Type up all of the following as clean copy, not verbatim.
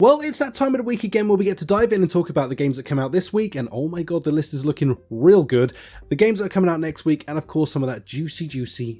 Well, it's that time of the week again where we get to dive in and talk about the games that come out this week, and oh my god, the list is looking real good. The games that are coming out next week, and of course some of that juicy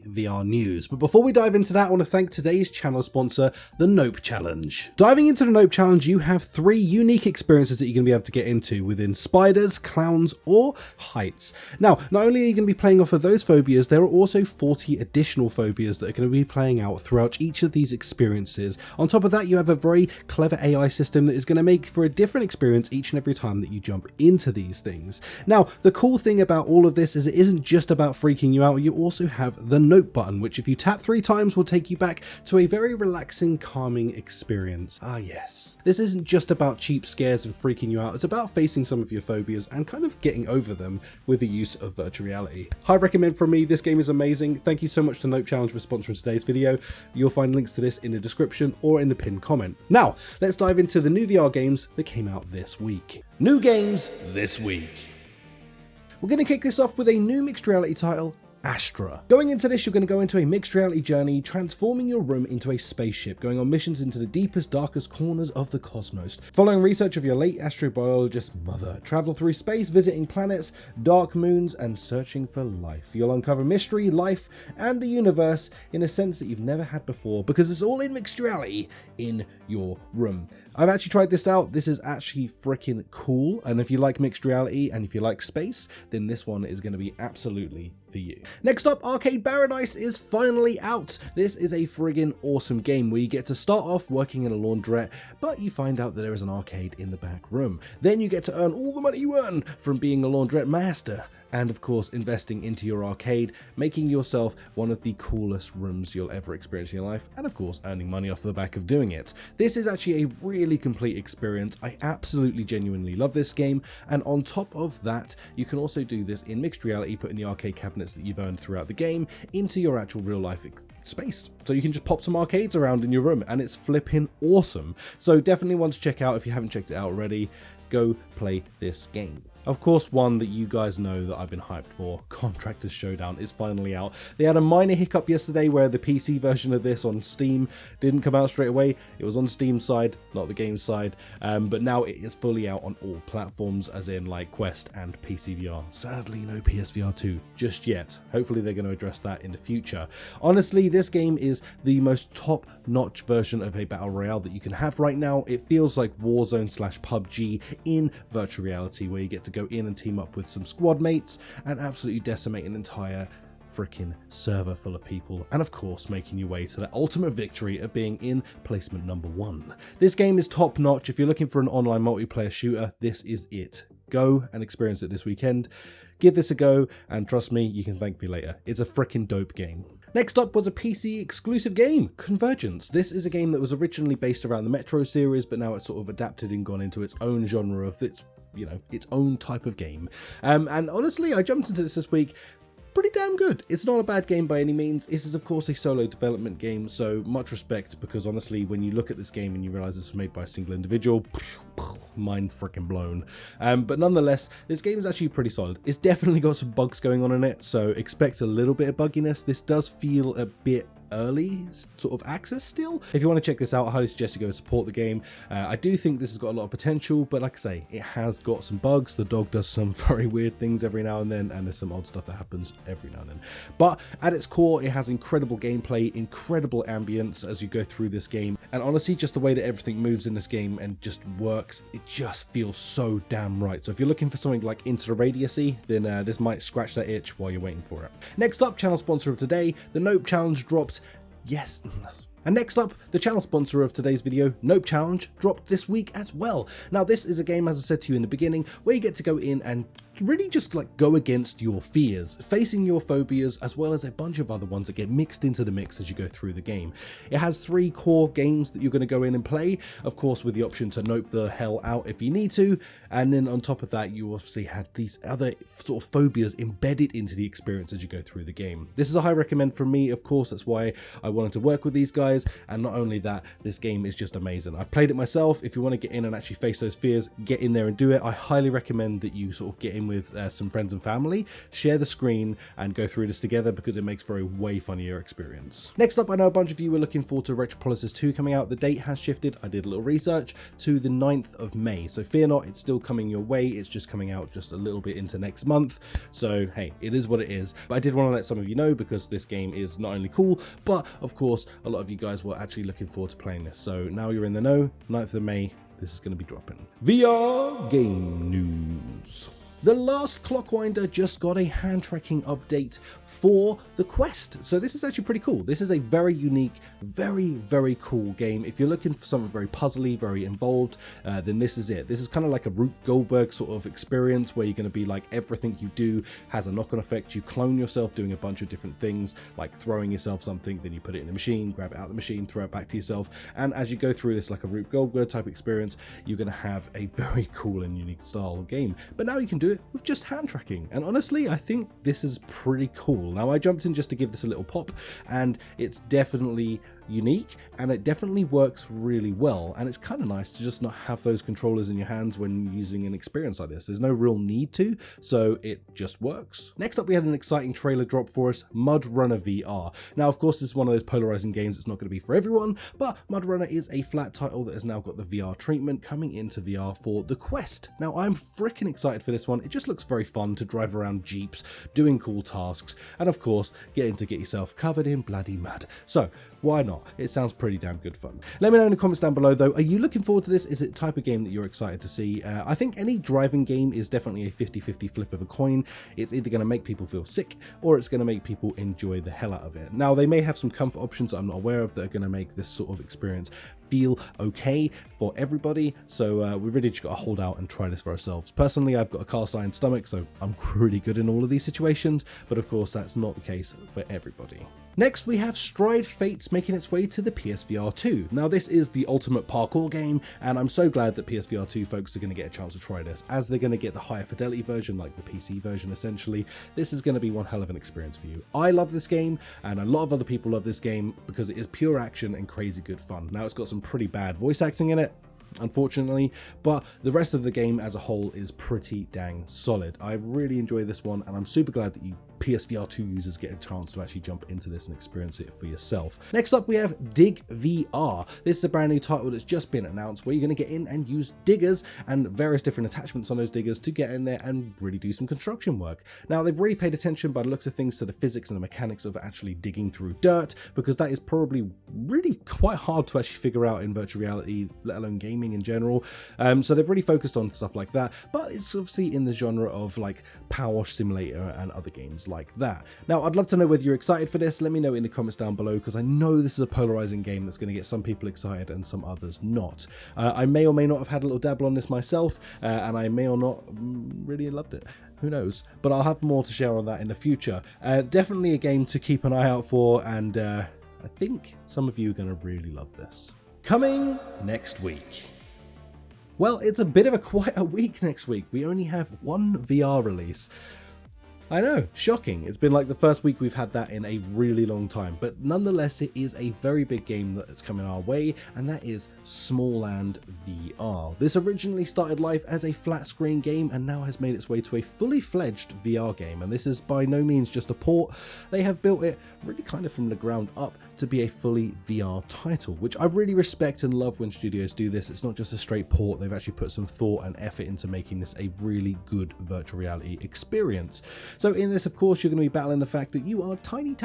VR news. But before we dive into that, I want to thank today's channel sponsor, the Nope Challenge. Diving into the Nope Challenge, you have 3 unique experiences that you're going to be able to get into within spiders, clowns, or heights. Now, not only are you going to be playing off of those phobias, there are also 40 additional phobias that are going to be playing out throughout each of these experiences. On top of that, you have a very clever AI system that is going to make for a different experience each and every time that you jump into these things. Now, the cool thing about all of this is it isn't just about freaking you out, you also have the Nope button, which if you tap 3 times will take you back to a very relaxing, calming experience. Ah yes. This isn't just about cheap scares and freaking you out, it's about facing some of your phobias and kind of getting over them with the use of virtual reality. High recommend from me, this game is amazing. Thank you so much to Nope Challenge for sponsoring today's video. You'll find links to this in the description or in the pinned comment. Now, let's dive into the new VR games that came out this week. New games this week. We're going to kick this off with a new mixed reality title, Astra. Going into this, you're going to go into a mixed reality journey, transforming your room into a spaceship, going on missions into the deepest, darkest corners of the cosmos, following research of your late astrobiologist mother, travel through space, visiting planets, dark moons, and searching for life. You'll uncover mystery, life, and the universe in a sense that you've never had before, because it's all in mixed reality in your room. I've actually tried this out. This is actually freaking cool, and if you like mixed reality and if you like space, then this one is going to be absolutely for you. Next up, Arcade Paradise is finally out. This is a friggin' awesome game where you get to start off working in a laundrette, but you find out that there is an arcade in the back room. Then you get to earn all the money you earn from being a laundrette master, and of course investing into your arcade, making yourself one of the coolest rooms you'll ever experience in your life, and of course earning money off the back of doing it. This is actually a really complete experience. I absolutely genuinely love this game, and on top of that, you can also do this in mixed reality, putting the arcade cabinets that you've earned throughout the game into your actual real life space. So you can just pop some arcades around in your room, and it's flipping awesome. So definitely one to check out if you haven't checked it out already. Go play this game. Of course, one that you guys know that I've been hyped for, Contractors Showdown, is finally out. They had a minor hiccup yesterday where the PC version of this on Steam didn't come out straight away. It was on Steam side, not the game side, but now it is fully out on all platforms, as in like Quest and PCVR. Sadly, no PSVR 2 just yet. Hopefully they're going to address that in the future. Honestly, this game is the most top-notch version of a battle royale that you can have right now. It feels like Warzone / PUBG in virtual reality, where you get to go in and team up with some squad mates and absolutely decimate an entire freaking server full of people, and of course making your way to the ultimate victory of being in placement number 1. This game is top notch. If you're looking for an online multiplayer shooter, this is it. Go and experience it this weekend. Give this a go, and trust me, you can thank me later. It's a freaking dope game. Next up was a PC exclusive game, Convergence. This is a game that was originally based around the Metro series, but now it's sort of adapted and gone into its own genre of its own type of game. And honestly, I jumped into this week. Pretty damn good. It's not a bad game by any means. This is of course a solo development game, so much respect, because honestly when you look at this game and you realize it's made by a single individual, mind freaking blown. But nonetheless, this game is actually pretty solid. It's definitely got some bugs going on in it, so expect a little bit of bugginess. This does feel a bit early sort of access still. If you want to check this out, I highly suggest you go and support the game. I do think this has got a lot of potential, but like I say, it has got some bugs. The dog does some very weird things every now and then, and there's some odd stuff that happens every now and then. But at its core, it has incredible gameplay, incredible ambience as you go through this game, and honestly, just the way that everything moves in this game and just works, it just feels so damn right. So if you're looking for something like Into the Radius-y, then this might scratch that itch while you're waiting for it. Next up, channel sponsor of today, the Nope Challenge dropped. Yes. And next up, the channel sponsor of today's video, Nope Challenge, dropped this week as well. Now this is a game, as I said to you in the beginning, where you get to go in and really just like go against your fears, facing your phobias, as well as a bunch of other ones that get mixed into the mix as you go through the game. It has 3 core games that you're going to go in and play, of course with the option to nope the hell out if you need to, and then on top of that you obviously had these other sort of phobias embedded into the experience as you go through the game. This is a high recommend from me, of course. That's why I wanted to work with these guys, and not only that, this game is just amazing. I've played it myself. If you want to get in and actually face those fears, get in there and do it. I highly recommend that you sort of get in with some friends and family, share the screen and go through this together, because it makes for a way funnier experience. Next up, I know a bunch of you were looking forward to Retropolis 2 coming out. The date has shifted, I did a little research, to the 9th of May. So fear not, it's still coming your way, it's just coming out just a little bit into next month. So hey, it is what it is. But I did want to let some of you know, because this game is not only cool, but of course a lot of you guys were actually looking forward to playing this. So now you're in the know, 9th of May, this is going to be dropping. VR game news. The Last Clockwinder just got a hand tracking update for the Quest. So this is actually pretty cool. This is a very unique, very cool game. If you're looking for something very puzzly, very involved, then this is it. This is kind of like a Rube Goldberg sort of experience, where you're going to be like, everything you do has a knock-on effect. You clone yourself doing a bunch of different things, like throwing yourself something, then you put it in a machine, grab it out of the machine, throw it back to yourself. And as you go through this like a Rube Goldberg type experience, you're going to have a very cool and unique style of game. But now you can do it with just hand tracking, and honestly I think this is pretty cool. Now I jumped in just to give this a little pop, and it's definitely unique, and it definitely works really well, and it's kind of nice to just not have those controllers in your hands when using an experience like this. There's no real need to, so it just works. Next up, we had an exciting trailer drop for us, Mud Runner VR. Now of course this is one of those polarizing games, it's not going to be for everyone, but Mud Runner is a flat title that has now got the VR treatment coming into VR for the Quest. Now I'm freaking excited for this one. It just looks very fun to drive around jeeps, doing cool tasks, and of course getting to get yourself covered in bloody mud. So why not? It sounds pretty damn good fun. Let me know in the comments down below though, are you looking forward to this? Is it the type of game that you're excited to see? I think any driving game is definitely a 50-50 flip of a coin. It's either going to make people feel sick, or it's going to make people enjoy the hell out of it. Now they may have some comfort options that I'm not aware of that are going to make this sort of experience feel okay for everybody, so we really just got to hold out and try this for ourselves. Personally, I've got a cast iron stomach, so I'm pretty good in all of these situations, but of course that's not the case for everybody. Next, we have Stride Fates making its way to the PSVR 2. Now this is the ultimate parkour game, and I'm so glad that PSVR 2 folks are going to get a chance to try this, as they're going to get the higher fidelity version, like the PC version essentially. This is going to be one hell of an experience for you. I love this game, and a lot of other people love this game, because it is pure action and crazy good fun. Now it's got some pretty bad voice acting in it, unfortunately, but the rest of the game as a whole is pretty dang solid. I really enjoy this one, and I'm super glad that you PSVR 2 users get a chance to actually jump into this and experience it for yourself. Next up, we have Dig VR. This is a brand new title that's just been announced, where you're going to get in and use diggers and various different attachments on those diggers to get in there and really do some construction work. Now they've really paid attention by the looks of things to the physics and the mechanics of actually digging through dirt, because that is probably really quite hard to actually figure out in virtual reality, let alone gaming in general. So they've really focused on stuff like that, but it's obviously in the genre of like Power Wash Simulator and other games like that. Now I'd love to know whether you're excited for this. Let me know in the comments down below, because I know this is a polarizing game that's going to get some people excited and some others not. I may or may not have had a little dabble on this myself, and I may or not really loved it. Who knows? But I'll have more to share on that in the future. Definitely a game to keep an eye out for, and I think some of you are going to really love this. Coming next week. Well, it's a bit of a quieter week next week. We only have one VR release. I know, shocking. It's been like the first week we've had that in a really long time, but nonetheless it is a very big game that is coming our way, and that is Smallland VR. This originally started life as a flat screen game and now has made its way to a fully fledged VR game, and this is by no means just a port. They have built it really kind of from the ground up to be a fully VR title, which I really respect and love when studios do this. It's not just a straight port, they've actually put some thought and effort into making this a really good virtual reality experience. So in this, of course, you're going to be battling the fact that you are a tiny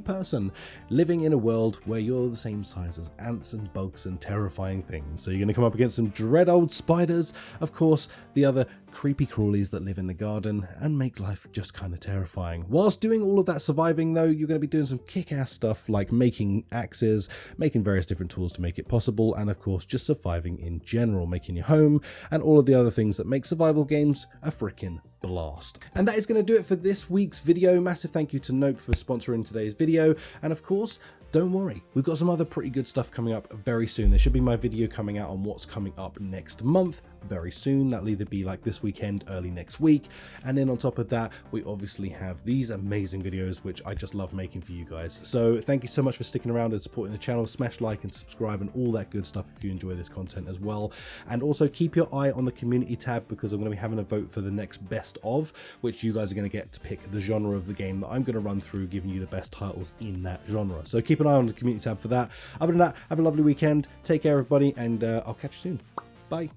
person living in a world where you're the same size as ants and bugs and terrifying things. So you're going to come up against some dread old spiders, of course, the other creepy crawlies that live in the garden and make life just kind of terrifying. Whilst doing all of that surviving though, you're going to be doing some kick-ass stuff like making axes, making various different tools to make it possible, and of course just surviving in general, making your home, and all of the other things that make survival games a freaking blast. And that is going to do it for this week's video. Massive thank you to Nope for sponsoring today's video, and of course, don't worry, we've got some other pretty good stuff coming up very soon. There should be my video coming out on what's coming up next month very soon. That'll either be like this weekend, early next week. And then on top of that, we obviously have these amazing videos, which I just love making for you guys. So thank you so much for sticking around and supporting the channel. Smash like and subscribe and all that good stuff if you enjoy this content as well. And also keep your eye on the community tab, because I'm going to be having a vote for the next best of, which you guys are going to get to pick the genre of the game that I'm going to run through, giving you the best titles in that genre. So keep an eye on the community tab for that. Other than that, have a lovely weekend. Take care, everybody, and I'll catch you soon.